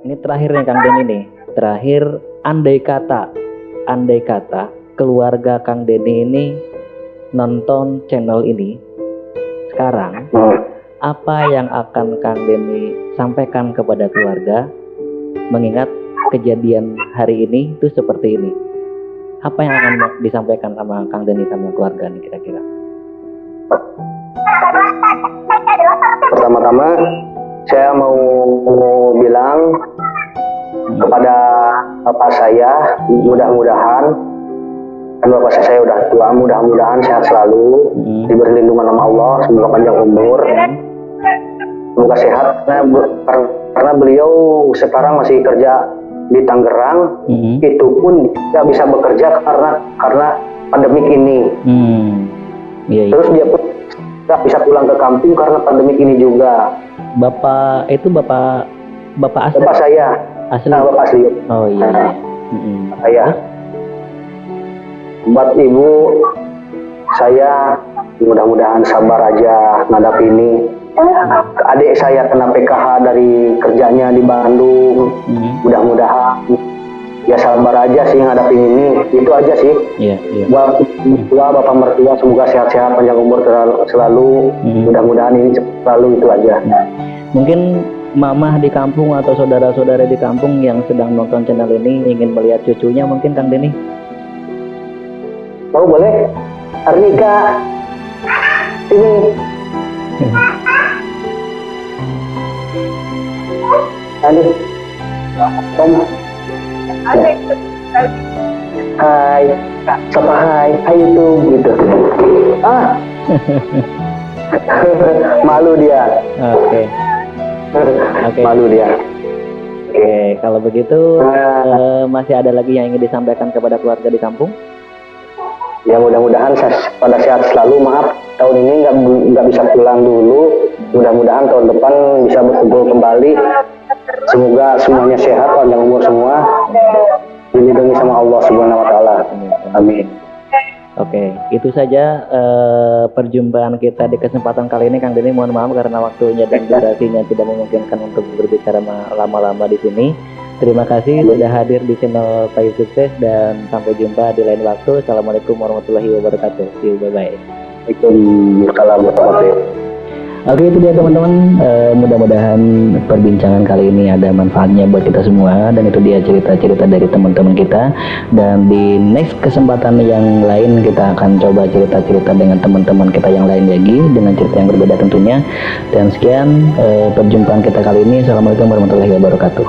Ini terakhir nih Kang Denny nih. Terakhir, andai kata keluarga Kang Denny ini nonton channel ini sekarang, apa yang akan Kang Denny sampaikan kepada keluarga mengingat kejadian hari ini itu seperti ini? Apa yang akan disampaikan sama Kang Denny sama keluarga nih kira-kira? Pertama-tama saya mau bilang kepada bapak saya, mudah-mudahan kan bapak saya udah tua, mudah-mudahan sehat selalu, diberi lindungan sama Allah, semoga panjang umur, semoga sehat. Karena beliau sekarang masih kerja di Tangerang, itu pun tidak bisa bekerja karena pandemik ini. Terus dia pun tidak bisa pulang ke kampung karena pandemik ini juga. Bapak asli? Bapak saya asli. Nah, bapak asli. Oh iya. Saya. Buat ibu, saya mudah-mudahan sabar aja ngadap ini. Adik saya kena PKH dari kerjanya di Bandung. Mudah-mudahan ya sabar aja sih ngadapin ini. Itu aja sih. Iya. Buat mertua, bapak mertua semoga sehat-sehat, panjang umur selalu. Mudah-mudahan ini cepat selalu, itu aja. Mungkin mamah di kampung atau saudara-saudara di kampung yang sedang nonton channel ini ingin melihat cucunya mungkin Kang Denny. Oh boleh, Arnika, ini. Aduh, Om. Hai, siapa hai itu gitu. Malu dia. Oke. Malu dia. Oke, kalau begitu masih ada lagi yang ingin disampaikan kepada keluarga di kampung? Ya mudah-mudahan pada sehat selalu. Maaf tahun ini nggak bisa pulang dulu. Mudah-mudahan tahun depan bisa berkumpul kembali. Semoga semuanya sehat, panjang umur semua. Dilindungi sama Allah Subhanahu Wa Taala. Amin. Oke, itu saja perjumpaan kita di kesempatan kali ini Kang Denny. Mohon maaf karena waktunya dan durasinya tidak memungkinkan untuk berbicara lama-lama di sini. Terima kasih sudah hadir di channel Payu Sukses dan sampai jumpa di lain waktu. Assalamualaikum warahmatullahi wabarakatuh. See you, bye-bye. Waalaikumsalam warahmatullahi wabarakatuh. Oke, itu dia teman-teman. Mudah-mudahan perbincangan kali ini ada manfaatnya buat kita semua, dan itu dia cerita-cerita dari teman-teman kita. Dan di next kesempatan yang lain kita akan coba cerita-cerita dengan teman-teman kita yang lain lagi dengan cerita yang berbeda tentunya. Dan sekian perjumpaan kita kali ini. Assalamualaikum warahmatullahi wabarakatuh.